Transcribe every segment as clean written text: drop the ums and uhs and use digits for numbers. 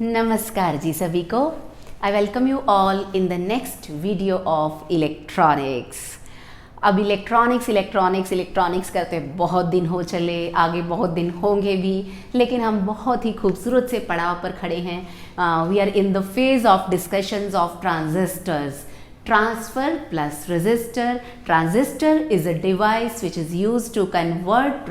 नमस्कार जी सभी को। I welcome you all in the next video of electronics. अब इलेक्ट्रॉनिक्स करते बहुत दिन हो चले, आगे बहुत दिन होंगे भी, लेकिन हम बहुत ही खूबसूरत से पड़ाव पर खड़े हैं। We are in the phase of discussions of transistors. Transfer plus resistor. Transistor is a device which is used to convert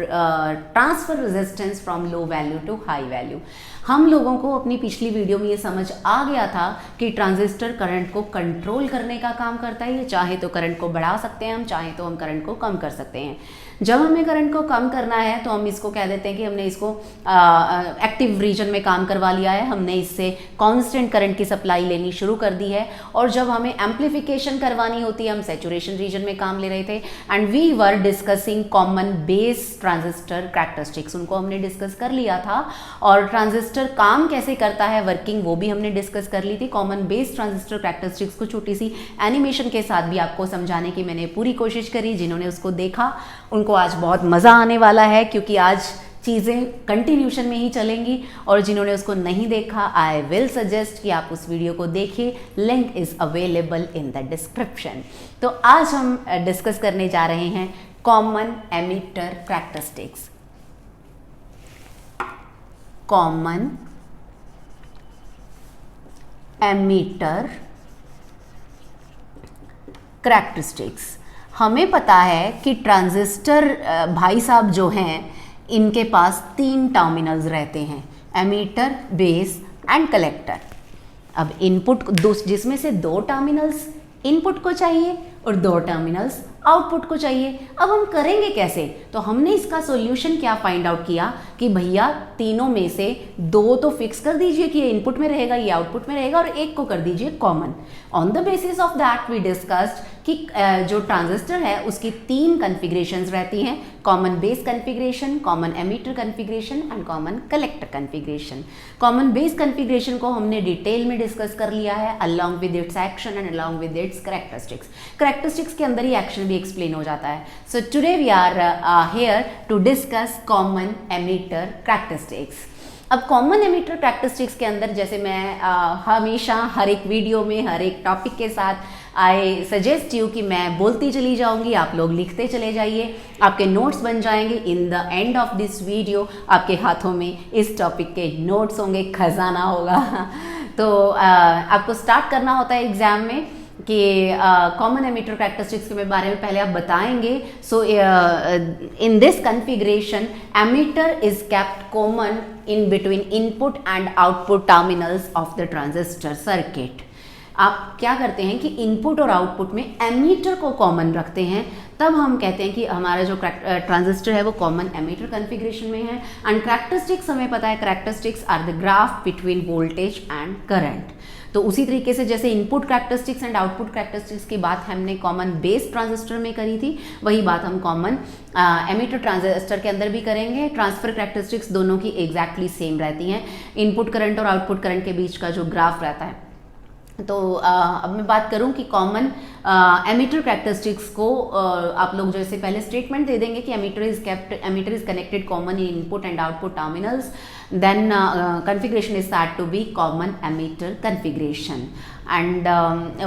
transfer resistance from low value to high value. हम लोगों को अपनी पिछली वीडियो में ये समझ आ गया था कि ट्रांजिस्टर करंट को कंट्रोल करने का काम करता है। ये चाहे तो करंट को बढ़ा सकते हैं हम, चाहे तो हम करंट को कम कर सकते हैं। जब हमें करंट को कम करना है तो हम इसको कह देते हैं कि हमने इसको एक्टिव रीजन में काम करवा लिया है, हमने इससे कांस्टेंट करंट की सप्लाई लेनी शुरू कर दी है। और जब हमें एम्प्लीफिकेशन करवानी होती है, हम सैचुरेशन रीजन में काम ले रहे थे। And we were discussing common base transistor characteristics, उनको हमने डिस्कस कर लिया था। और ट्रांजिस्टर काम कैसे करता है, वर्किंग, वो भी हमने डिस्कस कर ली थी। कॉमन बेस ट्रांजिस्टर कैरेक्टरिस्टिक्स को छोटी सी एनिमेशन के साथ भी आपको समझाने की मैंने पूरी कोशिश करी। जिन्होंने उसको देखा उनको आज बहुत मज़ा आने वाला है, क्योंकि आज चीज़ें कंटिन्यूशन में ही चलेंगी। और जिन्होंने उसको नहीं देखा, आई विल सजेस्ट कि आप उस वीडियो को देखिए। Link is available in the description. तो आज हम डिस्कस करने जा रहे हैं common emitter characteristics. Common emitter characteristics. हमें पता है कि ट्रांजिस्टर भाई साहब जो हैं, इनके पास 3 टर्मिनल्स रहते हैं, एमीटर, बेस एंड कलेक्टर। अब इनपुट जिसमें से 2 टर्मिनल्स इनपुट को चाहिए और 2 टर्मिनल्स आउटपुट को चाहिए। अब हम करेंगे कैसे? तो हमने इसका सॉल्यूशन क्या फाइंड आउट किया कि भैया तीनों में से 2 तो फिक्स कर दीजिए कि ये इनपुट में रहेगा, ये आउटपुट में रहेगा, और एक को कर दीजिए common. On the basis of that we discussed कि जो ट्रांजिस्टर है उसकी 3 कन्फिग्रेशंस रहती हैं, common base configuration, common emitter configuration and common collector configuration. Common base configuration को हमने डिटेल में डिस्कस कर लिया है, along with its action and along with its characteristics. Characteristics के अंदर ही एक्शन भी एक्सप्लेन हो जाता है। So today we are here to discuss common emitter characteristics. अब कॉमन एमिटर कैरेक्टरिस्टिक्स के अंदर, जैसे मैं हमेशा हर एक वीडियो में हर एक टॉपिक के साथ आई सजेस्ट यू कि मैं बोलती चली जाऊंगी, आप लोग लिखते चले जाइए, आपके नोट्स बन जाएंगे। In the end of this video आपके हाथों में इस टॉपिक के नोट्स होंगे, खजाना होगा। तो आपको स्टार्ट करना होता है एग्जाम में कि कॉमन एमिटर कैरेक्टरिस्टिक्स के बारे में पहले आप बताएंगे। So in this configuration emitter is kept common in between input and output terminals of the transistor circuit. आप क्या करते हैं कि इनपुट और आउटपुट में एमीटर को कॉमन रखते हैं, तब हम कहते हैं कि हमारा जो ट्रांजिस्टर है वो कॉमन एमीटर कन्फिग्रेशन में है। एंड कैरेक्टरिस्टिक्स हमें पता है, characteristics are the graph between voltage and current. तो उसी तरीके से जैसे input characteristics and output characteristics की बात हमने कॉमन बेस ट्रांजिस्टर में करी थी, वही बात हम कॉमन एमिटर ट्रांजिस्टर के अंदर भी करेंगे। ट्रांसफर कैरेक्टरिस्टिक्स दोनों की एग्जैक्टली सेम रहती हैं, इनपुट करंट और आउटपुट करंट के बीच का जो ग्राफ रहता है। तो अब मैं बात करूं कि कॉमन एमिटर कैरेक्टरिस्टिक्स को आप लोग जैसे पहले स्टेटमेंट दे देंगे कि emitter is connected common in input and output terminals, then configuration is said to be common emitter configuration, and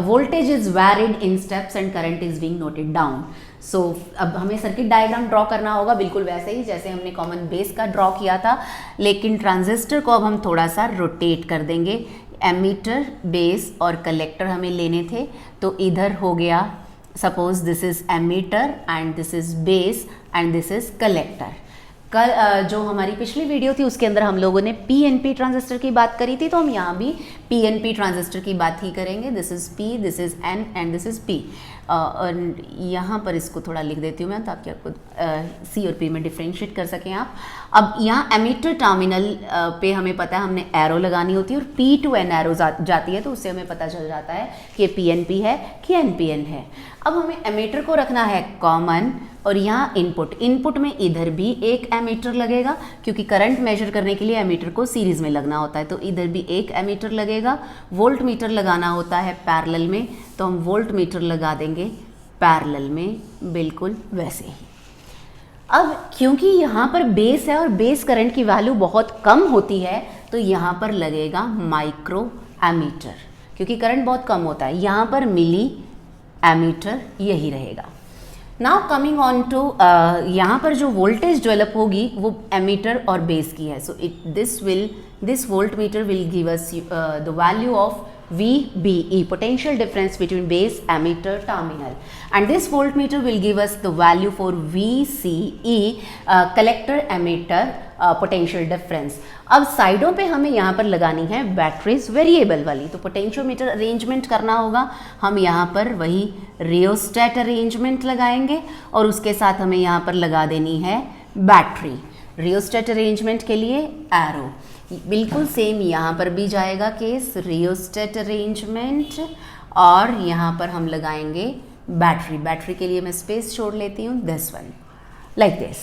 voltage is varied in steps and current is being noted down. So अब हमें circuit diagram draw करना होगा बिल्कुल वैसे ही जैसे हमने common base का draw किया था, लेकिन ट्रांजिस्टर को अब हम थोड़ा सा रोटेट कर देंगे। एमीटर, बेस और कलेक्टर हमें लेने थे, तो इधर हो गया, suppose this is emitter and this is base and this is collector. कल जो हमारी पिछली वीडियो थी उसके अंदर हम लोगों ने पीएनपी ट्रांजिस्टर की बात करी थी, तो हम यहाँ भी पीएनपी ट्रांजिस्टर की बात ही करेंगे। This is P, this is an and this is P. यहाँ पर इसको थोड़ा लिख देती हूँ मैं ताकि आपको सी और पी में डिफ्रेंशिएट कर सकें आप। अब यहाँ एमीटर टर्मिनल पे हमें पता है हमने एरो लगानी होती है और पी टू एन एरो जाती है, तो उससे हमें पता चल जाता है कि पीएनपी है कि एनपीएन है। अब हमें एमीटर को रखना है कॉमन और यहाँ इनपुट में इधर भी एक एमीटर लगेगा क्योंकि करंट मेजर करने के लिए एमीटर को सीरीज में लगना होता है, तो इधर भी एक एमीटर लगेगा। वोल्ट मीटर लगाना होता है पैरेलल में, तो हम वोल्ट मीटर लगा देंगे पैरेलल में बिल्कुल वैसे ही। अब क्योंकि यहाँ पर बेस है और बेस करंट की वैल्यू बहुत कम होती है तो यहाँ पर लगेगा माइक्रो एमीटर, क्योंकि करंट बहुत कम होता है। यहाँ पर मिली एमीटर यही रहेगा। नाउ कमिंग ऑन टू यहाँ पर जो वोल्टेज डेवलप होगी वो एमीटर और बेस की है। So this volt meter will give us the value of VBE, potential difference between base emitter terminal, and this voltmeter will give us the value for VCE, collector emitter potential difference। अब साइडों पे हमें यहाँ पर लगानी है batteries variable वाली, तो पोटेंशियोमीटर अरेंजमेंट करना होगा। हम यहाँ पर वही रियोस्टेट अरेंजमेंट लगाएंगे और उसके साथ हमें यहाँ पर लगा देनी है बैटरी। रियोस्टेट अरेंजमेंट के लिए एरो बिल्कुल सेम यहाँ पर भी जाएगा केस, रियोस्टेट अरेंजमेंट, और यहाँ पर हम लगाएंगे बैटरी। बैटरी के लिए मैं स्पेस छोड़ लेती हूँ, दिस वन लाइक दिस।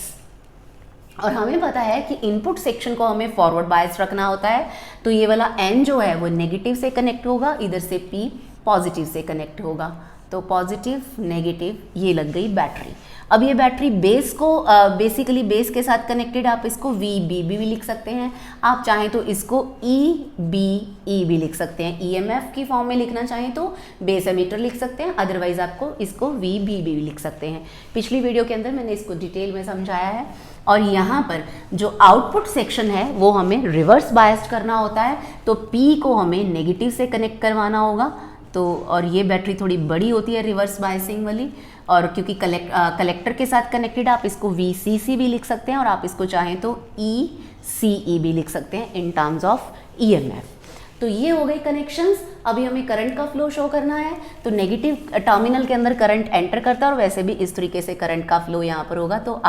और हमें पता है कि इनपुट सेक्शन को हमें फॉरवर्ड बायस रखना होता है, तो ये वाला N जो है वो नेगेटिव से कनेक्ट होगा, इधर से P पॉजिटिव से कनेक्ट होगा। तो पॉजिटिव नेगेटिव ये लग गई बैटरी। अब ये बैटरी बेस को बेसिकली बेस के साथ कनेक्टेड, आप इसको VBB भी लिख सकते हैं, आप चाहें तो इसको EBE भी लिख सकते हैं। EMF की फॉर्म में लिखना चाहें तो बेस एमीटर लिख सकते हैं, अदरवाइज आपको इसको VBB भी लिख सकते हैं। पिछली वीडियो के अंदर मैंने इसको डिटेल में समझाया है। और यहाँ पर जो आउटपुट सेक्शन है वो हमें रिवर्स बायस्ड करना होता है, तो P को हमें नेगेटिव से कनेक्ट करवाना होगा। तो और ये बैटरी थोड़ी बड़ी होती है रिवर्स बायसिंग वाली, और क्योंकि कलेक्टर के साथ कनेक्टेड, आप इसको VCC भी लिख सकते हैं और आप इसको चाहें तो ECE भी लिख सकते हैं इन टर्म्स ऑफ EMF। तो ये हो गई कनेक्शंस। अभी हमें करंट का फ्लो शो करना है, तो नेगेटिव टर्मिनल के अंदर करंट एंटर करता है और वैसे भी इस तरीके से करंट का फ्लो यहाँ पर होगा। तो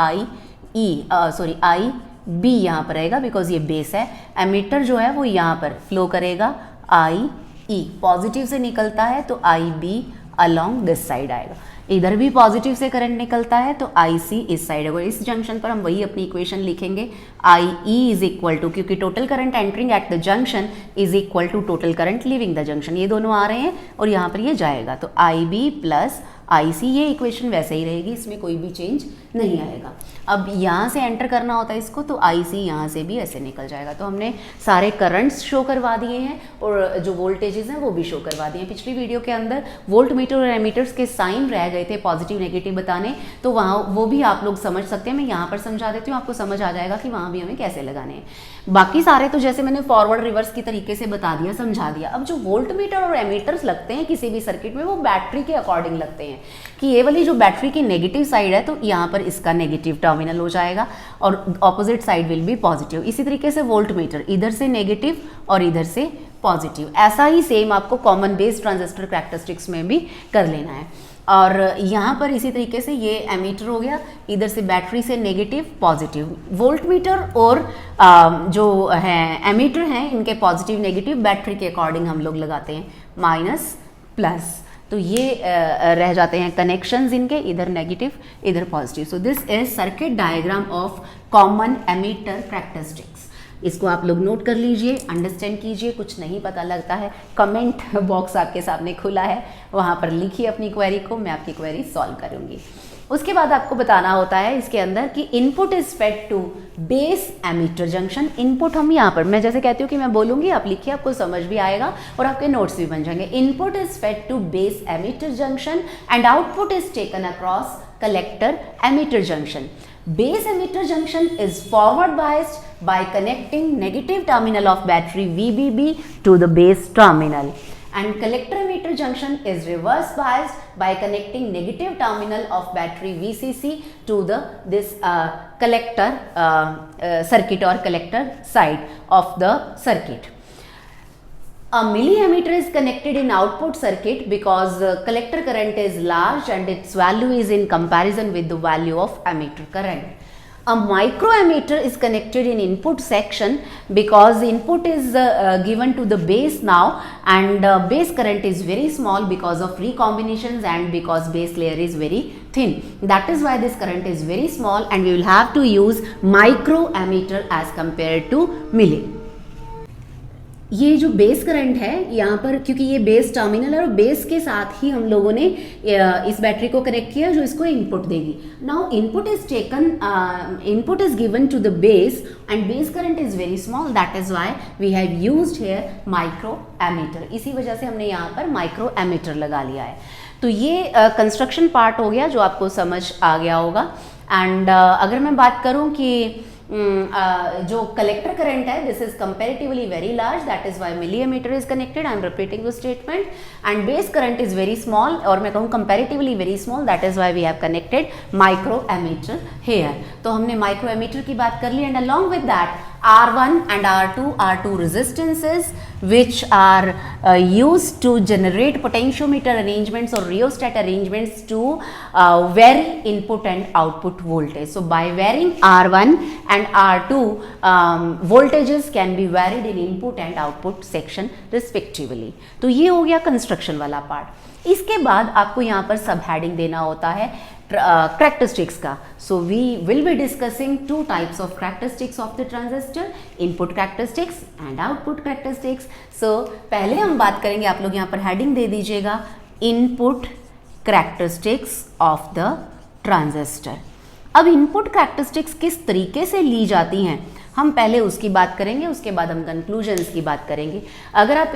IB यहाँ पर रहेगा बिकॉज ये बेस है। एमीटर जो है वो यहाँ पर फ्लो करेगा IE, पॉजिटिव से निकलता है तो IB अलोंग दिस साइड आएगा। इधर भी पॉजिटिव से करंट निकलता है तो IC इस साइड है। इस जंक्शन पर हम वही अपनी इक्वेशन लिखेंगे, IE इज इक्वल टू, क्योंकि total current entering at the junction is equal to total current leaving the junction. ये दोनों आ रहे हैं और यहाँ पर ये जाएगा, तो IB प्लस IC, ये इक्वेशन वैसे ही रहेगी, इसमें कोई भी चेंज नहीं आएगा। अब यहाँ से एंटर करना होता है इसको, तो IC यहाँ से भी ऐसे निकल जाएगा। तो हमने सारे करंट्स शो करवा दिए हैं और जो वोल्टेजेस हैं वो भी शो करवा दिए हैं। पिछली वीडियो के अंदर वोल्ट मीटर और एमीटर्स के साइन रह गए थे पॉजिटिव नेगेटिव बताने, तो वहाँ वो भी आप लोग समझ सकते हैं। मैं यहाँ पर समझा देती हूँ, आपको समझ आ जाएगा कि वहाँ भी हमें कैसे लगाने हैं। बाकी सारे तो जैसे मैंने फॉरवर्ड रिवर्स की तरीके से बता दिया, समझा दिया। अब जो वोल्ट मीटर और एमीटर्स लगते हैं किसी भी सर्किट में, वो बैटरी के अकॉर्डिंग लगते हैं कि ये वाली जो बैटरी की नेगेटिव साइड है तो यहाँ पर इसका नेगेटिव टर्मिनल हो जाएगा और opposite side will be positive. इसी तरीके से वोल्ट मीटर इधर से नेगेटिव और इधर से पॉजिटिव। ऐसा ही सेम आपको कॉमन बेस ट्रांजिस्टर कैरेक्टरिस्टिक्स में भी कर लेना है। और यहाँ पर इसी तरीके से ये एमीटर हो गया, इधर से बैटरी से नेगेटिव पॉजिटिव। वोल्ट मीटर और जो है एमीटर हैं, इनके पॉजिटिव नेगेटिव बैटरी के अकॉर्डिंग हम लोग लगाते हैं, माइनस प्लस। तो ये रह जाते हैं कनेक्शंस इनके, इधर नेगेटिव इधर positive. So this is circuit diagram of common ammeter characteristics. इसको आप लोग नोट कर लीजिए, अंडरस्टैंड कीजिए। कुछ नहीं पता लगता है, कमेंट बॉक्स आपके सामने खुला है, वहाँ पर लिखिए अपनी क्वेरी को, मैं आपकी क्वेरी सॉल्व करूँगी। उसके बाद आपको बताना होता है इसके अंदर कि input is fed to base emitter junction. Input हम यहाँ पर, मैं जैसे कहती हूँ कि मैं बोलूँगी, आप लिखिए, आपको समझ भी आएगा और आपके नोट्स भी बन जाएंगे। Input is fed to base emitter junction and output is taken across collector emitter junction. Base emitter junction is forward biased by connecting negative terminal of battery VBB to the base terminal, and collector emitter junction is reverse biased by connecting negative terminal of battery VCC to this collector circuit or collector side of the circuit. A milliammeter is connected in output circuit because collector current is large and its value is in comparison with the value of emitter current. A microammeter is connected in input section because input is given to the base now, and base current is very small because of recombinations and because base layer is very thin. That is why this current is very small and we will have to use microammeter as compared to milli. ये जो base current है यहाँ पर, क्योंकि ये base terminal है और base के साथ ही हम लोगों ने इस बैटरी को कनेक्ट किया जो इसको इनपुट देगी. Now input is taken, input is given to the base and base current is very small, that is why we have used here micro ammeter. इसी वजह से हमने यहाँ पर माइक्रो एमीटर लगा लिया है. तो ये कंस्ट्रक्शन पार्ट हो गया जो आपको समझ आ गया होगा. एंड अगर मैं बात करूँ कि जो कलेक्टर करंट है, this is comparatively very large, that is why millimetre is connected. I am repeating this statement. And base current is very small, और मैं कहूँ comparatively very small, that is why we have connected micro ammeter here. तो हमने micro ammeter की बात कर ली. And along with that R1 and R2 are two resistances which are used to generate potentiometer arrangements or rheostat arrangements to vary input and output voltage. So by varying R1 and R2, voltages can be varied in input and output section respectively. तो ये हो गया construction वाला part. इसके बाद आपको यहाँ पर सब हेडिंग देना होता है characteristics का. So we will be discussing two types of characteristics of the transistor, input characteristics and output characteristics. So पहले हम बात करेंगे, आप लोग यहाँ पर हेडिंग दे दीजिएगा, input characteristics of the transistor. अब input characteristics किस तरीके से ली जाती हैं, हम पहले उसकी बात करेंगे, उसके बाद हम कंक्लूजन्स की बात करेंगे. अगर आप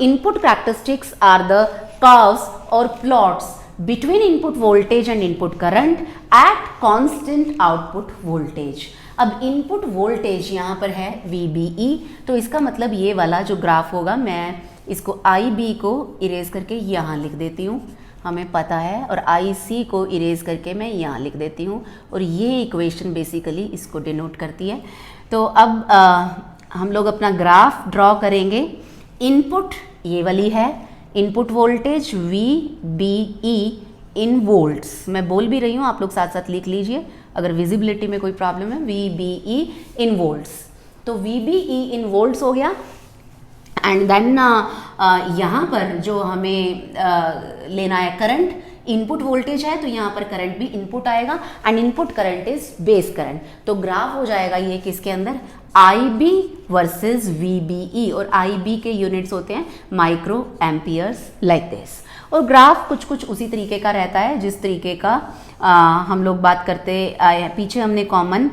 input characteristics are the curves or plots between input voltage and input current at constant output voltage. अब इनपुट वोल्टेज यहाँ पर है VBE, तो इसका मतलब ये वाला जो ग्राफ होगा, मैं इसको IB को इरेज करके यहाँ लिख देती हूँ, हमें पता है, और IC को इरेज करके मैं यहाँ लिख देती हूँ, और ये इक्वेशन बेसिकली इसको डिनोट करती है. तो अब हम लोग अपना ग्राफ ड्रॉ करेंगे. इनपुट ये वाली है, इनपुट वोल्टेज VBE इन वोल्ट्स. मैं बोल भी रही हूँ, आप लोग साथ साथ लिख लीजिए अगर विजिबिलिटी में कोई प्रॉब्लम है. VBE इन वोल्ट्स, तो VBE इन वोल्ट्स हो गया. एंड देन यहाँ पर जो हमें लेना है करंट, इनपुट वोल्टेज है तो यहाँ पर करंट भी इनपुट आएगा, and input current is base current. तो ग्राफ हो जाएगा ये किसके अंदर, IB वर्सेस VBE, और IB के यूनिट्स होते हैं माइक्रो एम्पियर्स लाइक दिस. और ग्राफ कुछ कुछ उसी तरीके का रहता है जिस तरीके का हम लोग बात करते आए. पीछे हमने कॉमन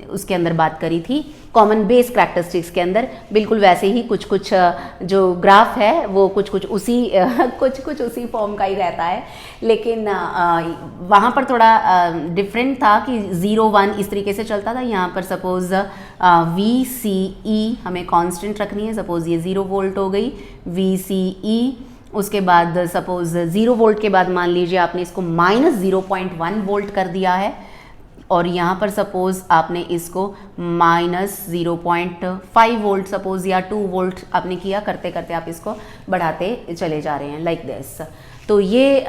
उसके अंदर बात करी थी, कॉमन बेस करैक्टरिस्टिक्स के अंदर बिल्कुल वैसे ही कुछ कुछ जो ग्राफ है वो कुछ कुछ उसी फॉर्म का ही रहता है. लेकिन वहाँ पर थोड़ा डिफरेंट था कि 0 1 इस तरीके से चलता था. यहाँ पर सपोज VCE हमें कांस्टेंट रखनी है. सपोज ये 0 वोल्ट हो गई VCE. उसके बाद सपोज 0 वोल्ट के बाद मान लीजिए आपने इसको -0.1 वोल्ट कर दिया है, और यहाँ पर सपोज आपने इसको -0.5 वोल्ट सपोज या 2 वोल्ट आपने किया. करते करते आप इसको बढ़ाते चले जा रहे हैं लाइक दिस. तो ये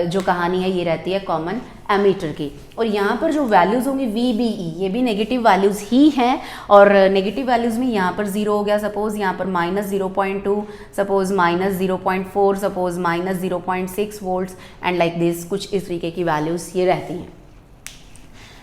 जो कहानी है ये रहती है कॉमन एमीटर की. और यहाँ पर जो वैल्यूज़ होंगी VBE, ये भी नेगेटिव वैल्यूज़ ही हैं, और नेगेटिव वैल्यूज़ में यहाँ पर 0 हो गया सपोज, यहाँ पर -0.2 suppose, -0.4 suppose, -0.6 volts, and like this. कुछ इस तरीके की वैल्यूज़ ये रहती हैं.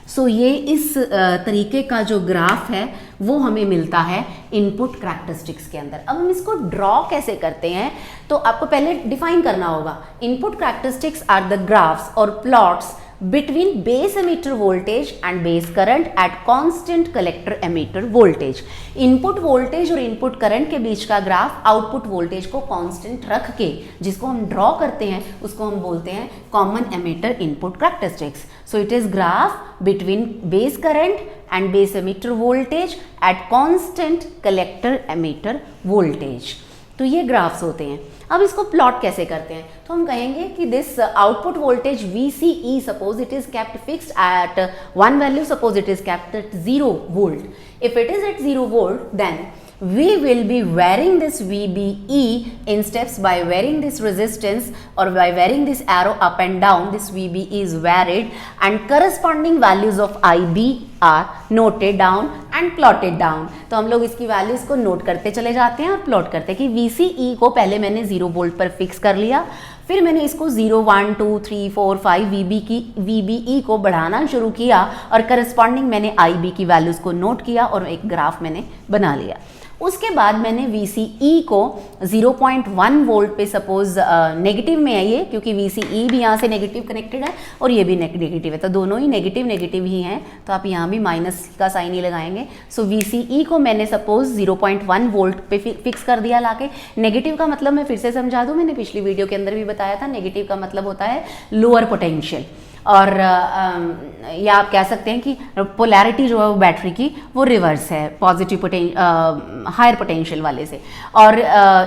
सो ये इस तरीके का जो ग्राफ है वो हमें मिलता है इनपुट करैक्टरिस्टिक्स के अंदर. अब हम इसको ड्रॉ कैसे करते हैं, तो आपको पहले डिफाइन करना होगा. Input characteristics are the graphs और plots between base emitter voltage and base current at constant collector emitter voltage. Input voltage और इनपुट करंट के बीच का ग्राफ आउटपुट वोल्टेज को कांस्टेंट रख के जिसको हम ड्रॉ करते हैं उसको हम बोलते हैं common emitter input characteristics. So it is graph between base current and base emitter voltage at constant collector emitter voltage. तो ये ग्राफ्स होते हैं. अब इसको प्लॉट कैसे करते हैं, तो हम कहेंगे कि this output voltage VCE suppose it is kept fixed at one value, suppose it is kept at 0 volt. If it is at 0 volt then we will be varying this VBE in steps by varying this resistance or by varying this arrow up and down. This VBE is varied and corresponding values of IB are noted down and plotted down. तो हम लोग इसकी values को note करते चले जाते हैं और प्लॉट करते हैं कि VCE को पहले मैंने 0 वोल्ट पर फिक्स कर लिया, फिर मैंने इसको 0 1 2 3 4 5 VBE को बढ़ाना शुरू किया और करस्पॉन्डिंग मैंने IB की वैल्यूज को नोट किया और एक ग्राफ मैंने बना लिया. उसके बाद मैंने VCE को 0.1 वोल्ट पे सपोज नेगेटिव में है ये, क्योंकि VCE भी यहाँ से नेगेटिव कनेक्टेड है और ये भी नेगेटिव है, तो दोनों ही नेगेटिव नेगेटिव ही हैं, तो आप यहाँ भी माइनस का साइन ही लगाएंगे। सो VCE को मैंने सपोज 0.1 वोल्ट पे फिक्स कर दिया लाके। नेगेटिव का मतलब मैं फिर से समझा दूँ, मैंने पिछली वीडियो के अंदर भी बताया था, नेगेटिव का मतलब होता है लोअर पोटेंशियल, और या आप कह सकते हैं कि पोलैरिटी जो है वो बैटरी की वो रिवर्स है पॉजिटिव हायर पोटेंशियल वाले से। और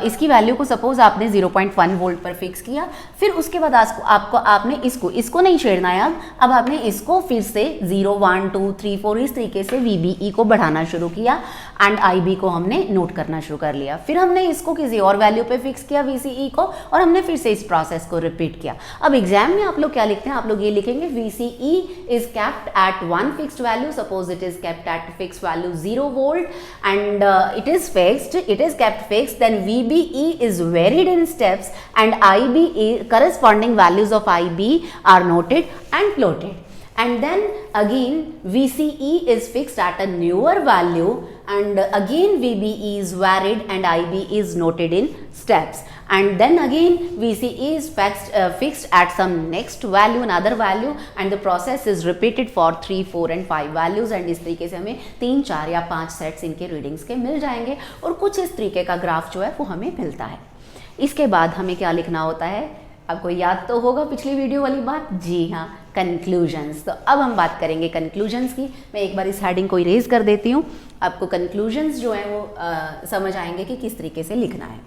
इसकी वैल्यू को सपोज आपने 0.1 वोल्ट पर फिक्स किया, फिर उसके बाद आपको आपने इसको नहीं छेड़ना है, अब आपने इसको फिर से 0, 1, 2, 3, 4 इस तरीके से VBE को बढ़ाना शुरू किया एंड IB को हमने नोट करना शुरू कर लिया। फिर हमने इसको किसी और वैल्यू पे फिक्स किया VCE को, और हमने फिर से इस प्रोसेस को रिपीट किया। अब एग्जाम में आप लोग क्या लिखते हैं, आप लोग ये लिखेंगे VCE is kept at one fixed value, suppose it is kept at fixed value 0 volt and it is kept fixed, then VBE is varied in steps and IB corresponding values of IB are noted and plotted. And then again VCE is fixed at a newer value and again VBE is varied and IB is noted in steps, and then again VCE is fixed at some next value, another value, and the process is repeated for 3, 4 and 5 values, and इस तरीके से हमें 3, 4 या 5 sets इनके readings के मिल जाएंगे और कुछ इस तरीके का ग्राफ जो है वो हमें मिलता है। इसके बाद हमें क्या लिखना होता है, आपको याद तो होगा पिछली वीडियो वाली बात, जी हाँ, कंक्लूजन्स। तो अब हम बात करेंगे कंक्लूजन्स की। मैं एक बार इस हेडिंग को इरेज कर देती हूँ, आपको कंक्लूजन्स जो है वो समझ आएंगे कि किस तरीके से लिखना है।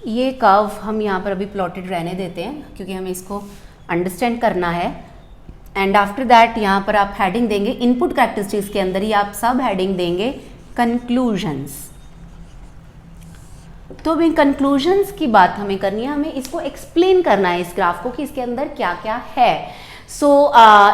ये कर्व हम यहाँ पर अभी प्लॉटेड रहने देते हैं क्योंकि हमें इसको अंडरस्टैंड करना है। एंड आफ्टर दैट यहाँ पर आप हेडिंग देंगे, इनपुट कैरेक्टरिस्टिक्स के अंदर ही आप सब हेडिंग देंगे कंक्लूजन्स। तो अभी कंक्लूजन्स की बात हमें करनी है, हमें इसको एक्सप्लेन करना है इस ग्राफ को कि इसके अंदर क्या क्या है। So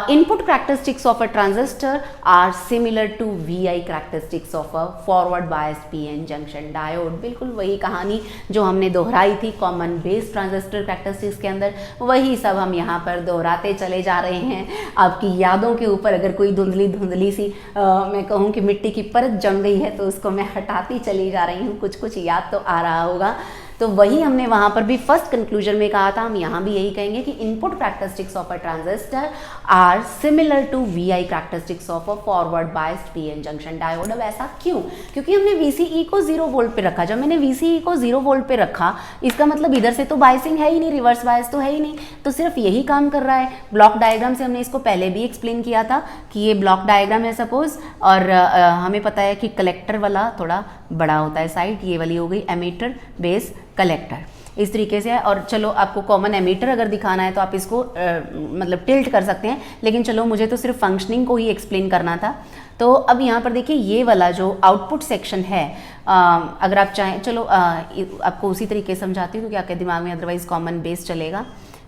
input characteristics of a transistor are similar to VI characteristics of a forward biased PN junction diode। बिल्कुल वही कहानी जो हमने दोहराई थी कॉमन बेस ट्रांजिस्टर कैरेक्टरिस्टिक्स के अंदर, वही सब हम यहाँ पर दोहराते चले जा रहे हैं। आपकी यादों के ऊपर अगर कोई धुंधली सी मैं कहूँ कि मिट्टी की परत जम गई है तो उसको मैं हटाती चली जा रही हूँ, कुछ याद तो आ रहा होगा। तो वही हमने वहाँ पर भी फर्स्ट कंक्लूजन में कहा था, हम यहाँ भी यही कहेंगे कि input characteristics of a transistor are similar to VI characteristics of a forward biased PN junction diode. अब ऐसा क्यों? क्योंकि हमने VCE को 0 वोल्ट पे रखा। जब मैंने VCE को 0 वोल्ट पे रखा, इसका मतलब इधर से तो बायसिंग है ही नहीं, रिवर्स बायस तो है ही नहीं, तो सिर्फ यही काम कर रहा है। ब्लॉक डायग्राम से हमने इसको पहले भी एक्सप्लेन किया था कि ये ब्लॉक डायग्राम है सपोज, और हमें पता है कि कलेक्टर वाला थोड़ा बड़ा होता है साइड, ये वाली हो गई एमीटर बेस कलेक्टर, इस तरीके से है। और चलो आपको कॉमन एमीटर अगर दिखाना है तो आप इसको मतलब टिल्ट कर सकते हैं, लेकिन चलो मुझे तो सिर्फ फंक्शनिंग को ही एक्सप्लेन करना था। तो अब यहाँ पर देखिए ये वाला जो आउटपुट सेक्शन है, अगर आप चाहें, चलो आपको उसी तरीके समझाती हूँ क्योंकि आपके दिमाग में अदरवाइज कॉमन बेस चलेगा।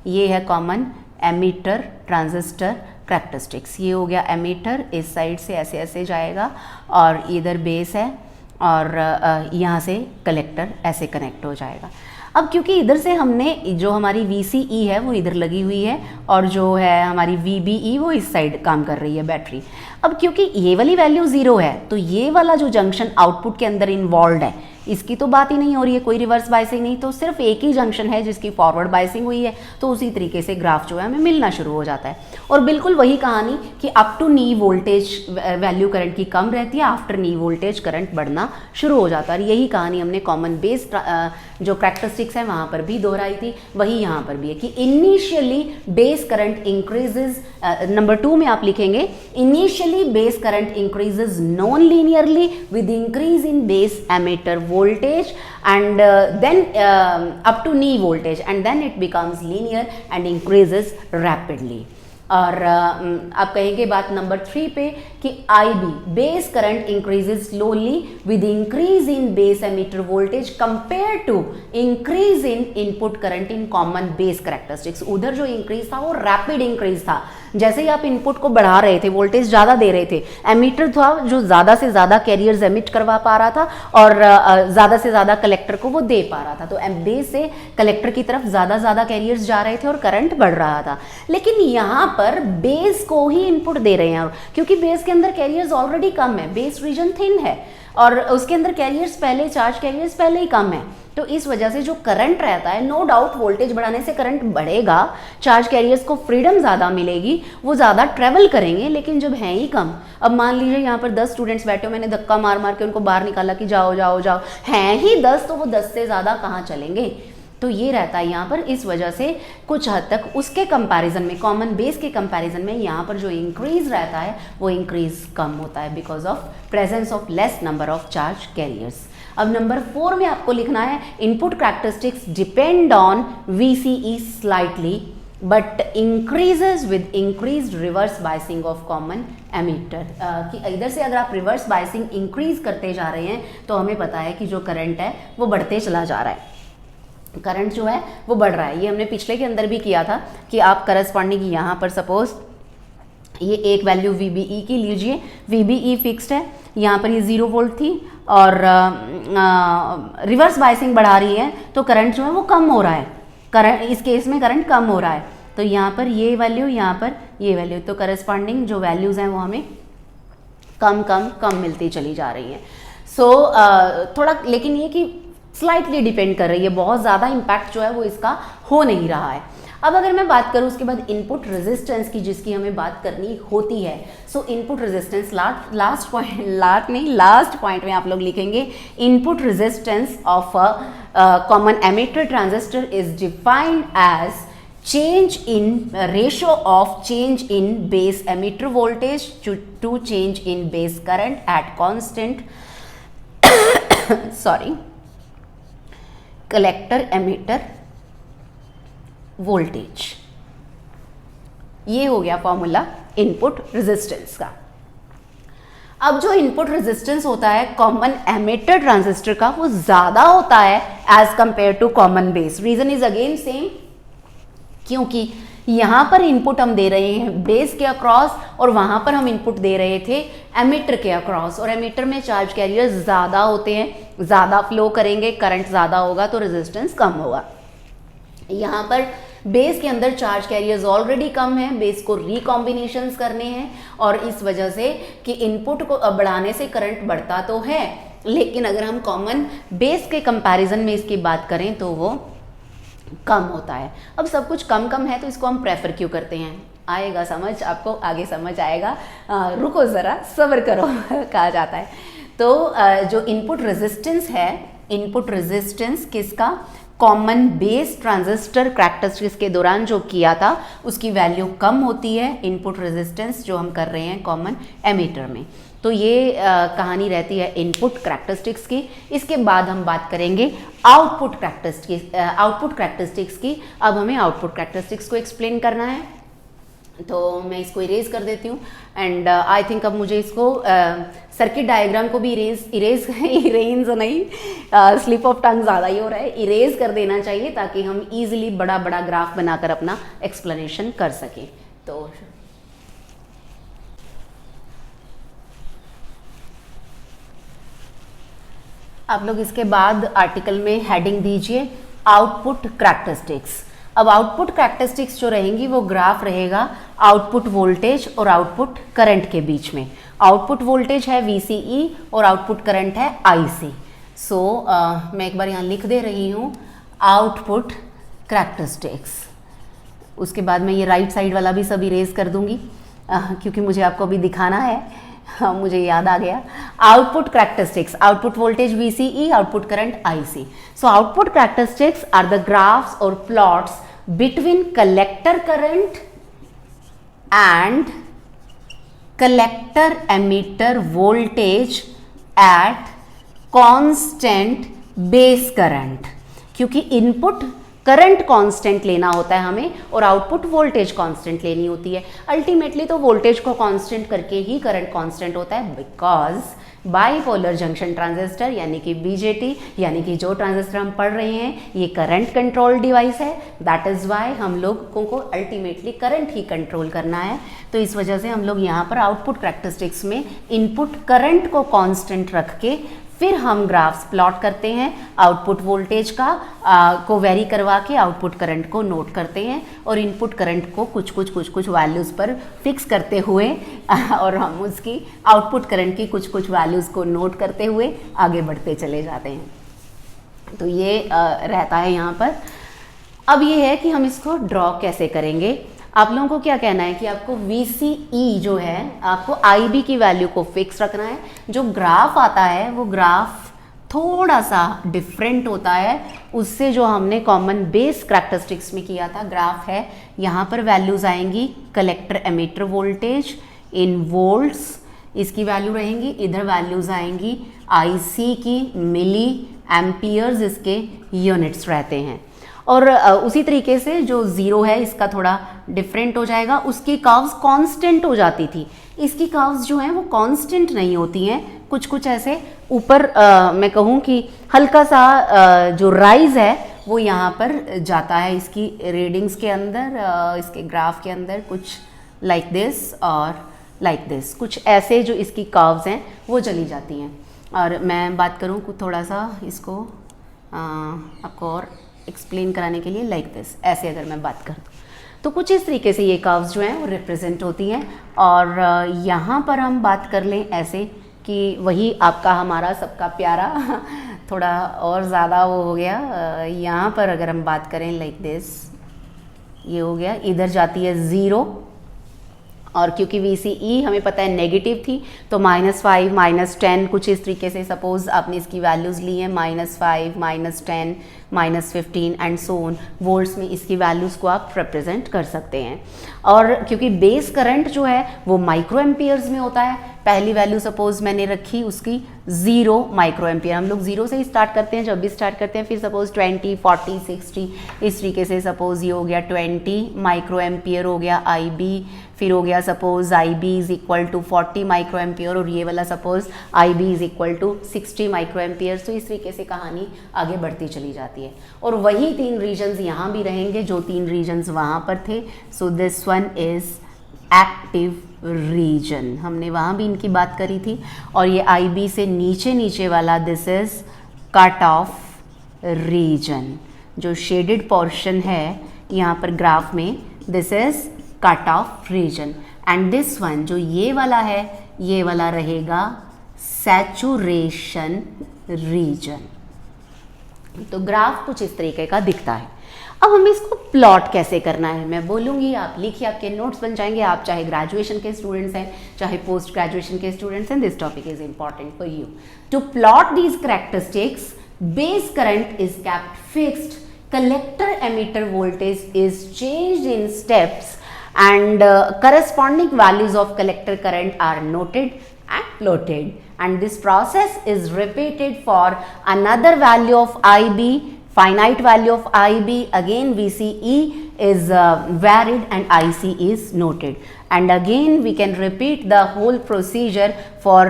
ये है कॉमन एमीटर ट्रांजिस्टर कैरेक्टरिस्टिक्स, ये हो गया एमीटर, इस साइड से ऐसे ऐसे जाएगा और इधर बेस है और यहाँ से कलेक्टर ऐसे कनेक्ट हो जाएगा। अब क्योंकि इधर से हमने जो हमारी VCE है वो इधर लगी हुई है और जो है हमारी VBE वो इस साइड काम कर रही है बैटरी। अब क्योंकि ये वाली वैल्यू 0 है तो ये वाला जो जंक्शन आउटपुट के अंदर इन्वॉल्व है इसकी तो बात ही नहीं हो रही है, कोई रिवर्स बायसिंग नहीं, तो सिर्फ एक ही जंक्शन है जिसकी फॉरवर्ड बायसिंग हुई है। तो उसी तरीके से ग्राफ जो है हमें मिलना शुरू हो जाता है। और बिल्कुल वही कहानी कि up to knee voltage value current की कम रहती है, आफ्टर नी वोल्टेज करंट बढ़ना शुरू हो जाता है। और यही कहानी हमने कॉमन बेस जो कैरेक्टरिस्टिक्स है वहाँ पर भी दोहराई थी, वही यहाँ पर भी है कि initially base current increases. Number 2 में आप लिखेंगे initially base current increases non linearly with increase in base ammeter voltage and then up to knee voltage and then it becomes linear and increases rapidly। और आप कहेंगे बात number 3 पे कि IB base current increases slowly with increase in base emitter voltage compare to increase in input current in common base characteristics. उधर जो increase था वो रैपिड इंक्रीज था, जैसे ही आप इनपुट को बढ़ा रहे थे वोल्टेज ज़्यादा दे रहे थे, एमीटर था जो ज़्यादा से ज़्यादा कैरियर्स एमिट करवा पा रहा था और ज़्यादा से ज़्यादा कलेक्टर को वो दे पा रहा था। तो बेस से कलेक्टर की तरफ ज़्यादा कैरियर्स जा रहे थे और करंट बढ़ रहा था। लेकिन यहाँ पर बेस को ही इनपुट दे रहे हैं, क्योंकि बेस के अंदर कैरियर्स ऑलरेडी कम है, बेस रीजन थिन है और उसके अंदर कैरियर्स पहले, चार्ज कैरियर्स पहले ही कम है, तो इस वजह से जो करंट रहता है, नो डाउट वोल्टेज बढ़ाने से करंट बढ़ेगा, चार्ज कैरियर्स को फ्रीडम ज़्यादा मिलेगी, वो ज़्यादा ट्रेवल करेंगे, लेकिन जब हैं ही कम, अब मान लीजिए यहाँ पर 10 स्टूडेंट्स बैठे हो, मैंने धक्का मार मार के उनको बाहर निकाला कि जाओ जाओ जाओ, हैं ही 10, तो वो 10 से ज़्यादा कहाँ चलेंगे, तो ये रहता है यहाँ पर। इस वजह से कुछ हद तक उसके कंपैरिजन में, कॉमन बेस के कंपैरिजन में यहाँ पर जो इंक्रीज रहता है वो इंक्रीज कम होता है because of presence of less number of charge carriers. अब नंबर 4 में आपको लिखना है input characteristics depend on VCE slightly but increases with increase reverse biasing of common ammeter. कि इधर से अगर आप रिवर्स बाइसिंग इंक्रीज करते जा रहे हैं तो हमें पता है कि जो करंट है वो बढ़ते चला जा रहा है, करंट जो है वो बढ़ रहा है। ये हमने पिछले के अंदर भी किया था कि आप करस्पॉन्डिंग यहाँ पर सपोज ये एक वैल्यू VBE की लीजिए, VBE फिक्स्ड है, यहाँ पर ये 0 वोल्ट थी और रिवर्स बाइसिंग बढ़ा रही है तो करंट जो है वो कम हो रहा है, करंट इस केस में करंट कम हो रहा है, तो यहाँ पर ये वैल्यू, यहाँ पर ये वैल्यू, तो करस्पॉन्डिंग जो वैल्यूज़ हैं वो हमें कम कम कम मिलती चली जा रही हैं। सो थोड़ा, लेकिन ये कि स्लाइटली डिपेंड कर रही है, बहुत ज़्यादा इम्पैक्ट जो है वो इसका हो नहीं रहा है। अब अगर मैं बात करूँ उसके बाद इनपुट रेजिस्टेंस की, जिसकी हमें बात करनी होती है, so input resistance last point में आप लोग लिखेंगे input resistance of common emitter transistor is defined as change in ratio of change in base emitter voltage to change in base current at constant collector emitter voltage। ये हो गया formula input resistance का। अब जो input resistance होता है common emitter transistor का वो ज्यादा होता है as compared to common base. Reason is again same, क्योंकि यहाँ पर इनपुट हम दे रहे हैं बेस के अक्रॉस और वहाँ पर हम इनपुट दे रहे थे एमिटर के अक्रॉस, और एमिटर में चार्ज कैरियर ज़्यादा होते हैं, ज़्यादा फ्लो करेंगे, करंट ज़्यादा होगा तो रेजिस्टेंस कम होगा। यहाँ पर बेस के अंदर चार्ज कैरियर्स ऑलरेडी कम है, बेस को रिकॉम्बिनेशंस करने हैं और इस वजह से कि इनपुट को बढ़ाने से करंट बढ़ता तो है, लेकिन अगर हम कॉमन बेस के कंपैरिजन में इसकी बात करें तो वो कम होता है। अब सब कुछ कम कम है तो इसको हम प्रेफर क्यों करते हैं, आएगा समझ, आपको आगे समझ आएगा, रुको ज़रा सब्र करो कहा जाता है। तो जो इनपुट रेजिस्टेंस है, इनपुट रेजिस्टेंस किसका, कॉमन बेस ट्रांजिस्टर कैरेक्टरिस्टिक्स के दौरान जो किया था उसकी वैल्यू कम होती है, इनपुट रेजिस्टेंस जो हम कर रहे हैं कॉमन एमीटर में। तो ये कहानी रहती है इनपुट कैरेक्टरिस्टिक्स की। इसके बाद हम बात करेंगे आउटपुट कैरेक्टरिस्टिक्स की। अब हमें आउटपुट कैरेक्टरिस्टिक्स को एक्सप्लेन करना है, तो मैं इसको इरेज कर देती हूँ एंड आई थिंक अब मुझे इसको सर्किट डायग्राम को भी इरेज नहीं, स्लिप ऑफ टंग ज़्यादा ही हो रहा है, इरेज कर देना चाहिए ताकि हम इजीली बड़ा बड़ा ग्राफ बनाकर अपना एक्सप्लेनेशन कर सकें। तो आप लोग इसके बाद आर्टिकल में हेडिंग दीजिए आउटपुट कैरेक्टरिस्टिक्स। अब आउटपुट कैरेक्टरिस्टिक्स जो रहेंगी वो ग्राफ रहेगा आउटपुट वोल्टेज और आउटपुट करंट के बीच में। आउटपुट वोल्टेज है VCE और आउटपुट करंट है IC। सो मैं एक बार यहाँ लिख दे रही हूँ आउटपुट कैरेक्टरिस्टिक्स, उसके बाद मैं ये राइट साइड वाला भी सब इरेज कर दूंगी क्योंकि मुझे आपको अभी दिखाना है। हाँ, मुझे याद आ गया। Output characteristics, output voltage VCE, output current IC। So output characteristics are the graphs और plots between collector current and collector emitter voltage at constant base current, क्योंकि इनपुट करंट कांस्टेंट लेना होता है हमें और आउटपुट वोल्टेज कांस्टेंट लेनी होती है। अल्टीमेटली तो वोल्टेज को कांस्टेंट करके ही करंट कांस्टेंट होता है, बिकॉज बाईपोलर जंक्शन ट्रांजिस्टर यानी कि BJT, यानी कि जो ट्रांजिस्टर हम पढ़ रहे हैं ये करंट कंट्रोल डिवाइस है। दैट इज़ वाई हम लोगों को अल्टीमेटली करंट ही कंट्रोल करना है। तो इस वजह से हम लोग यहाँ पर आउटपुट कैरेक्टरिस्टिक्स में इनपुट करंट को कांस्टेंट रख के फिर हम ग्राफ्स प्लॉट करते हैं, आउटपुट वोल्टेज का को वेरी करवा के आउटपुट करंट को नोट करते हैं और इनपुट करंट को कुछ कुछ वैल्यूज़ पर फिक्स करते हुए और हम उसकी आउटपुट करंट की कुछ वैल्यूज़ को नोट करते हुए आगे बढ़ते चले जाते हैं। तो ये रहता है यहाँ पर। अब ये है कि हम इसको ड्रॉ कैसे करेंगे। आप लोगों को क्या कहना है कि आपको VCE जो है, आपको IB की वैल्यू को फिक्स रखना है। जो ग्राफ आता है वो ग्राफ थोड़ा सा डिफरेंट होता है उससे जो हमने कॉमन बेस करैक्टरिस्टिक्स में किया था। ग्राफ है, यहाँ पर वैल्यूज़ आएंगी कलेक्टर एमीटर वोल्टेज इन वोल्ट्स, इसकी वैल्यू रहेंगी। इधर वैल्यूज़ आएंगी IC की मिली एम्पियर्स, इसके यूनिट्स रहते हैं। और उसी तरीके से जो ज़ीरो है इसका थोड़ा डिफरेंट हो जाएगा। उसकी कर्व्स कांस्टेंट हो जाती थी, इसकी कर्व्स जो हैं वो कांस्टेंट नहीं होती हैं, कुछ ऐसे ऊपर मैं कहूँ कि हल्का सा जो राइज है वो यहाँ पर जाता है इसकी रीडिंग्स के अंदर, इसके ग्राफ के अंदर कुछ लाइक दिस और लाइक दिस, कुछ ऐसे जो इसकी कर्व्स हैं वो चली जाती हैं। और मैं बात करूँ थोड़ा सा इसको आपको और एक्सप्लेन कराने के लिए लाइक दिस, ऐसे अगर मैं बात करूँ तो कुछ इस तरीके से ये कर्व्स जो हैं वो रिप्रेजेंट होती हैं। और यहाँ पर हम बात कर लें ऐसे कि वही आपका हमारा सबका प्यारा थोड़ा और ज़्यादा वो हो गया। यहाँ पर अगर हम बात करें लाइक दिस, ये हो गया, इधर जाती है ज़ीरो और क्योंकि VCE हमें पता है नेगेटिव थी तो -5 -10 कुछ इस तरीके से सपोज आपने इसकी वैल्यूज़ ली हैं -5 -10 -15 एंड सो ऑन, वोल्ट्स में इसकी वैल्यूज़ को आप रिप्रेजेंट कर सकते हैं। और क्योंकि बेस करंट जो है वो माइक्रो एम्पियर्स में होता है, पहली वैल्यू सपोज मैंने रखी उसकी 0 माइक्रो एम्पियर, हम लोग 0 से ही स्टार्ट करते हैं जब भी स्टार्ट करते हैं, फिर सपोज 20 40 60 इस तरीके से सपोज ये हो गया 20 माइक्रो एम्पियर हो गया IB, फिर हो गया suppose IB is equal to 40 micro ampere और ये वाला suppose IB is equal to 60 micro ampere. तो इस तरीके से कहानी आगे बढ़ती चली जाती है और वही 3 रीजन्स यहाँ भी रहेंगे जो 3 रीजन्स वहाँ पर थे। So this one is active region, हमने वहाँ भी इनकी बात करी थी। और ये IB से नीचे वाला this is cut off region, जो शेडेड पोर्शन है यहाँ पर ग्राफ में this is cut off region. And this one जो ये वाला है ये वाला रहेगा सैचुरेशन रीजन। तो ग्राफ कुछ इस तरीके का दिखता है। अब हमें इसको प्लॉट कैसे करना है मैं बोलूँगी, आप लिखिए, आपके नोट्स बन जाएंगे। आप चाहे ग्रेजुएशन के स्टूडेंट्स हैं चाहे पोस्ट ग्रेजुएशन के स्टूडेंट्स हैं, this topic is important for you to plot these characteristics. Base current is kept fixed, collector emitter voltage is changed in steps and corresponding values of collector current are noted and plotted, and this process is repeated for another value of IB, finite value of IB, again VCE is varied and IC is noted, and again we can repeat the whole procedure for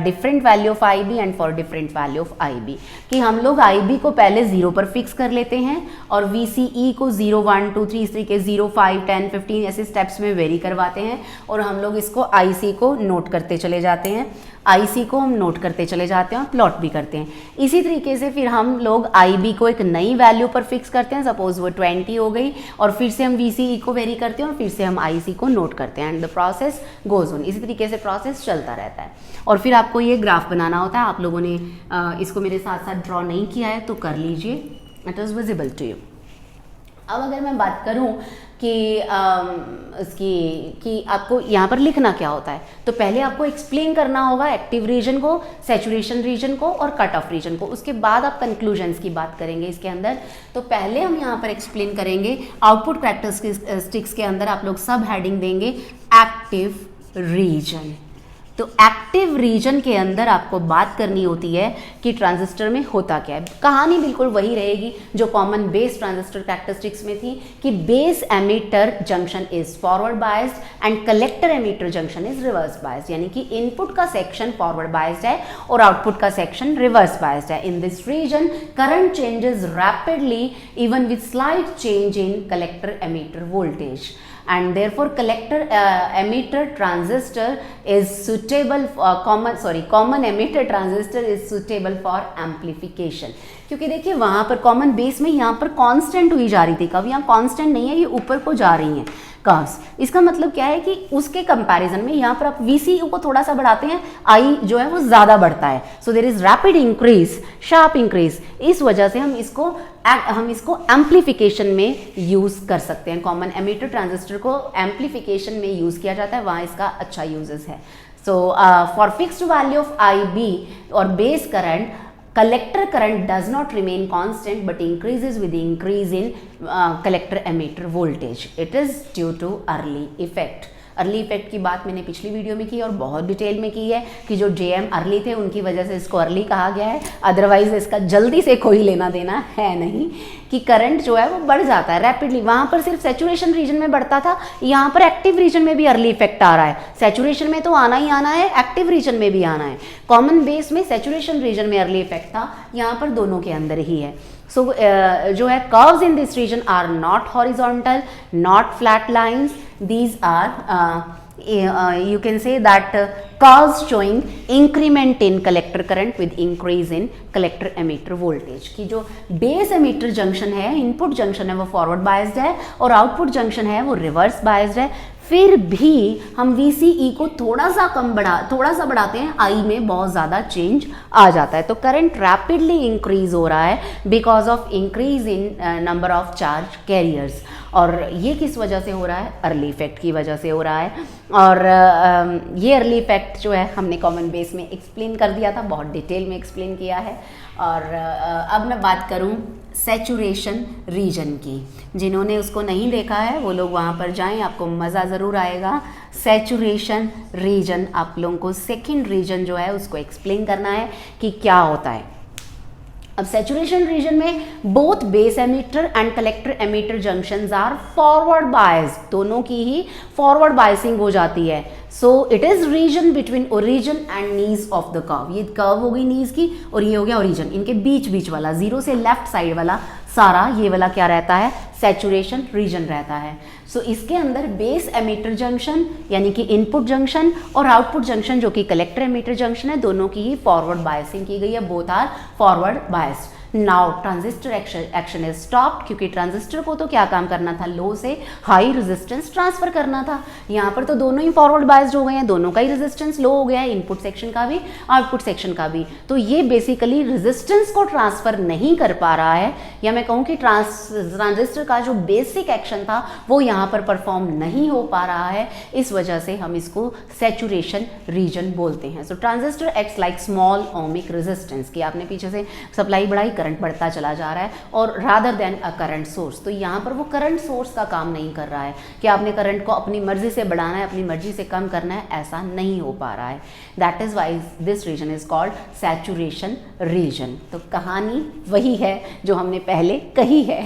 different value of IB and for different value of IB, कि हम लोग IB को पहले 0 पर fix कर लेते हैं और VCE को 0 1 2 3 इस तरीके 0 5 10 15 ऐसे स्टेप्स में वेरी करवाते हैं और हम लोग इसको IC को नोट करते चले जाते हैं, IC को हम नोट करते चले जाते हैं और प्लॉट भी करते हैं। इसी तरीके से फिर हम लोग IB को एक नई वैल्यू पर फिक्स करते हैं, सपोज वो 20 हो गई, और फिर से हम VCE को वेरी करते हैं और फिर से हम IC को नोट करते हैं, and the process goes on. इसी तरीके से प्रोसेस चलता रहता है और फिर आपको ये ग्राफ बनाना होता है। आप लोगों ने इसको मेरे साथ साथ ड्रॉ नहीं किया है तो कर लीजिए, it is visible to you. अब अगर मैं बात करूं कि इसकी कि आपको यहाँ पर लिखना क्या होता है, तो पहले आपको एक्सप्लेन करना होगा एक्टिव रीजन को, सैचुरेशन रीजन को और कट ऑफ रीजन को, उसके बाद आप कंक्लूजन्स की बात करेंगे इसके अंदर। तो पहले हम यहाँ पर एक्सप्लेन करेंगे आउटपुट कैरेक्टरिस्टिक्स के अंदर आप लोग सब हेडिंग देंगे एक्टिव रीजन। तो एक्टिव रीजन के अंदर आपको बात करनी होती है कि ट्रांजिस्टर में होता क्या है। कहानी बिल्कुल वही रहेगी जो कॉमन बेस ट्रांजिस्टर कैरेक्टरिस्टिक्स में थी कि base emitter junction is forward biased and collector emitter junction is reverse biased, यानी कि इनपुट का सेक्शन फॉरवर्ड बायस्ड है और आउटपुट का सेक्शन रिवर्स बायस्ड है। In this region current changes rapidly even with slight change in collector emitter voltage, and therefore collector emitter transistor is suitable common emitter transistor is suitable for amplification। क्योंकि देखिए वहाँ पर common base में यहाँ पर constant हुई जा रही थी, कब यहाँ कांस्टेंट नहीं है, ये ऊपर को जा रही हैं कर्व्स। इसका मतलब क्या है कि उसके कंपैरिजन में यहाँ पर आप VCU को थोड़ा सा बढ़ाते हैं, I जो है वो ज़्यादा बढ़ता है। So there is rapid increase, sharp increase. इस वजह से हम इसको एम्प्लीफिकेशन में यूज़ कर सकते हैं। कॉमन एमिटर ट्रांजिस्टर को एम्प्लीफिकेशन में यूज़ किया जाता है, वहाँ इसका अच्छा यूजेस है। So for fixed value of IB और base current, collector current does not remain constant but increases with the increase in collector emitter voltage. It is due to early effect. Early effect की बात मैंने पिछली video में की और बहुत detail में की है कि जो JM अर्ली थे उनकी वजह से इसको अर्ली कहा गया है, अदरवाइज इसका जल्दी से कोई लेना देना है नहीं कि करंट जो है वो बढ़ जाता है रैपिडली। वहाँ पर सिर्फ सैचुरेशन रीजन में बढ़ता था, यहाँ पर एक्टिव रीजन में भी अर्ली इफेक्ट आ रहा है। सैचुरेशन में तो आना ही आना है, एक्टिव रीजन में भी आना है। कॉमन बेस में सैचुरेशन रीजन में अर्ली इफेक्ट था, यहाँ पर दोनों के अंदर ही है। So जो है curves in this region are not horizontal, not flat lines. These are you can say that curves showing increment in collector current with increase in collector emitter voltage। की जो base emitter junction है, input junction है वो forward biased है और output junction है वो reverse biased है। फिर भी हम VCE को थोड़ा सा बढ़ाते हैं, I में बहुत ज़्यादा चेंज आ जाता है। तो करंट रैपिडली इंक्रीज हो रहा है because of increase in number of charge carriers. और ये किस वजह से हो रहा है? अर्ली इफेक्ट की वजह से हो रहा है। और ये अर्ली इफेक्ट जो है हमने कॉमन बेस में एक्सप्लेन कर दिया था, बहुत डिटेल में एक्सप्लेन किया है। और अब मैं बात करूं सैचुरेशन रीजन की। जिन्होंने उसको नहीं देखा है वो लोग वहाँ पर जाएं, आपको मज़ा ज़रूर आएगा। सैचुरेशन रीजन आप लोगों को सेकंड रीजन जो है उसको एक्सप्लेन करना है कि क्या होता है। अब सैचुरेशन रीजन में both base emitter and collector emitter junctions are forward bias, दोनों की ही फॉरवर्ड बायसिंग हो जाती है। So it is region between origin and knees of the curve. ये कर्व हो गई नीज की और ये हो गया ओरिजिन, इनके बीच वाला जीरो से लेफ्ट साइड वाला सारा ये वाला क्या रहता है? सैचुरेशन रीजन रहता है। सो इसके अंदर बेस एमिटर जंक्शन यानी कि इनपुट जंक्शन और आउटपुट जंक्शन जो कि कलेक्टर एमिटर जंक्शन है, दोनों की ही फॉरवर्ड बायसिंग की गई है, both are forward biased. Now transistor action is stopped, क्योंकि ट्रांजिस्टर को तो क्या काम करना था? लो से हाई रेजिस्टेंस ट्रांसफर करना था। यहाँ पर तो दोनों ही फॉरवर्ड बायस्ड हो गए हैं, दोनों का ही रेजिस्टेंस लो हो गया है, इनपुट सेक्शन का भी आउटपुट सेक्शन का भी। तो ये बेसिकली रेजिस्टेंस को ट्रांसफर नहीं कर पा रहा है, या मैं कहूँ कि ट्रांजिस्टर का जो बेसिक एक्शन था वो यहाँ पर परफॉर्म नहीं हो पा रहा है। इस वजह से हम इसको सैचुरेशन रीजन बोलते हैं। So transistor acts like small ohmic resistance, कि आपने पीछे से सप्लाई बढ़ाई, करंट बढ़ता चला जा रहा है, और rather than a current source. तो यहाँ पर वो करंट सोर्स का काम नहीं कर रहा है कि आपने करंट को अपनी मर्जी से बढ़ाना है, अपनी मर्जी से कम करना है, ऐसा नहीं हो पा रहा है। That is why this region is called saturation region. तो कहानी वही है जो हमने पहले कही है।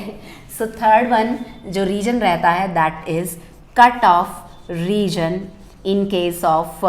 सो थर्ड वन जो रीजन रहता है that is cut off region in case of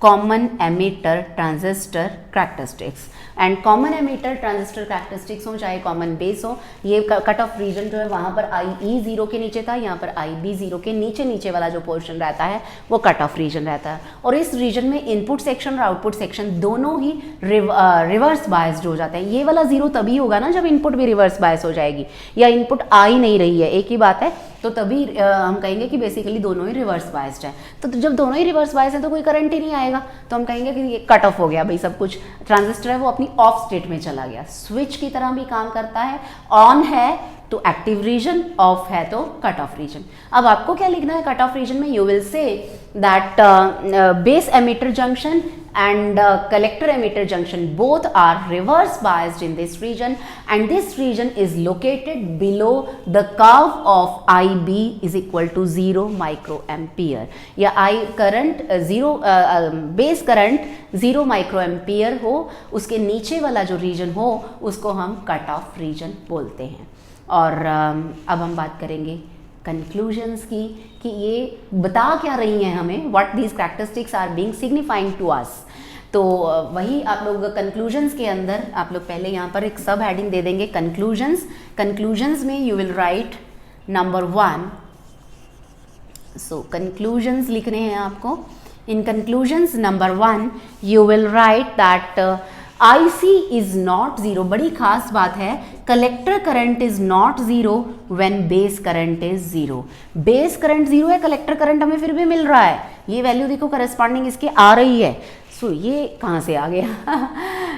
common emitter transistor characteristics. And common emitter transistor characteristics हो चाहे कॉमन बेस हो, ये कट ऑफ रीजन जो है वहाँ पर IE 0 के नीचे था, यहाँ पर IB 0 के नीचे वाला जो पोर्शन रहता है वो कट ऑफ रीजन रहता है। और इस रीजन में इनपुट सेक्शन और आउटपुट सेक्शन दोनों ही रिवर्स बायस्ड हो जाते हैं। ये वाला 0 तभी होगा ना जब इनपुट भी रिवर्स बायस हो जाएगी, या इनपुट आ ही नहीं रही है, एक ही बात है, तो तभी हम कहेंगे कि बेसिकली दोनों ही रिवर्स बायस्ड है। तो जब दोनों ही रिवर्स बायस है तो कोई करंट ही नहीं आएगा, तो हम कहेंगे कि ये कट ऑफ हो गया भाई, सब कुछ ट्रांजिस्टर है वो अपनी ऑफ स्टेट में चला गया। स्विच की तरह भी काम करता है, ऑन है तो एक्टिव रीजन, ऑफ है तो कट ऑफ रीजन। अब आपको क्या लिखना है कट ऑफ रीजन में? You will say that base emitter junction and collector emitter junction both are reverse biased in this region, and this region is located below the curve of IB is equal to 0 microampere, या I current base current 0 microampere हो, उसके नीचे वाला जो region हो उसको हम cut off region बोलते हैं। और अब हम बात करेंगे कंक्लूजन्स की, कि ये बता क्या रही हैं हमें, what these characteristics are being signifying to us. तो वही आप लोग कंक्लूजन्स के अंदर आप लोग पहले यहाँ पर एक सब हेडिंग दे देंगे कंक्लूजन्स। कंक्लूजन्स में you will write number 1 so conclusions लिखने हैं आपको. In conclusions number 1 you will write that IC is not zero. बड़ी खास बात है, collector current is not zero when base current is zero. Base current zero है, collector current हमें फिर भी मिल रहा है. ये वैल्यू देखो करस्पॉन्डिंग इसके आ रही है. सो ये कहाँ से आ गया?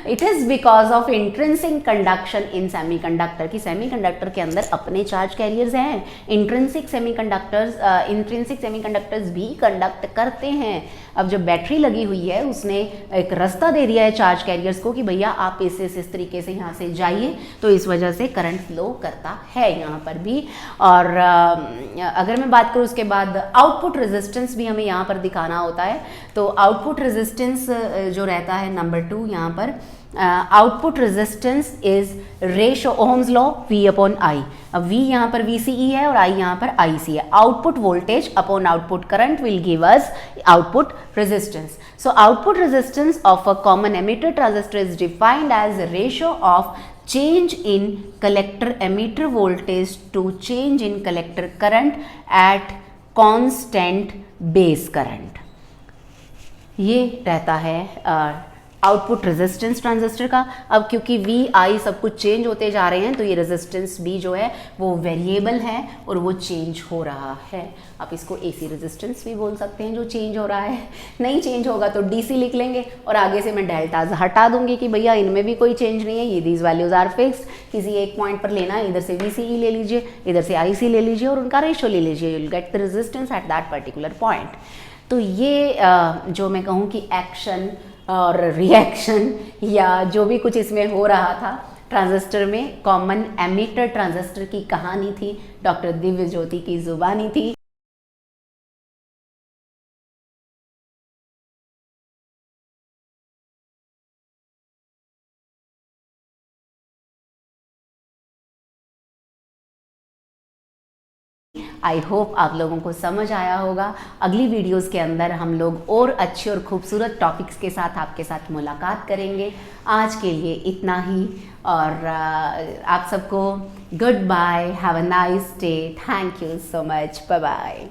It is because of intrinsic conduction in semiconductor. कि सेमीकंडक्टर के अंदर अपने चार्ज कैरियर्स हैं. इंट्रिंसिक सेमीकंडक्टर्स भी कंडक्ट करते हैं. अब जब बैटरी लगी हुई है उसने एक रास्ता दे दिया है चार्ज कैरियर्स को कि भैया आप इस तरीके से यहाँ से जाइए, तो इस वजह से करंट फ्लो करता है यहाँ पर भी. और अगर मैं बात करूँ उसके बाद आउटपुट रेजिस्टेंस भी हमें यहाँ पर दिखाना होता है. तो आउटपुट रेजिस्टेंस जो रहता है नंबर 2 यहाँ पर, output resistance is ratio Ohm's law V upon I. अब V यहाँ पर VCE है और I यहाँ पर IC है. Output voltage upon output current will give us output resistance. So output resistance of a common emitter transistor is defined as ratio of change in collector emitter voltage to change in collector current at constant base current. ये रहता है output resistance transistor का. अब क्योंकि V I सब कुछ change होते जा रहे हैं तो ये रेजिस्टेंस भी जो है वो वेरिएबल है और वो चेंज हो रहा है. आप इसको AC रेजिस्टेंस भी बोल सकते हैं जो चेंज हो रहा है. नहीं चेंज होगा तो DC लिख लेंगे और आगे से मैं डेल्टाज हटा दूंगी कि भैया इनमें भी कोई चेंज नहीं है, ये दीज वैल्यूज आर फिक्स्ड. किसी एक पॉइंट पर लेना है, इधर से VCE ले लीजिए, इधर से IC ले लीजिए और उनका रेशो ले लीजिए. You will get the resistance at that particular point. तो ये जो मैं कहूँ कि एक्शन और रिएक्शन या जो भी कुछ इसमें हो रहा था ट्रांजिस्टर में, कॉमन एमिटर ट्रांजिस्टर की कहानी थी, डॉक्टर दिव्य ज्योति की जुबानी थी. आई होप आप लोगों को समझ आया होगा. अगली वीडियोस के अंदर हम लोग और अच्छे और खूबसूरत टॉपिक्स के साथ आपके साथ मुलाकात करेंगे. आज के लिए इतना ही और आप सबको goodbye, have a nice day. Thank you so much. Bye bye.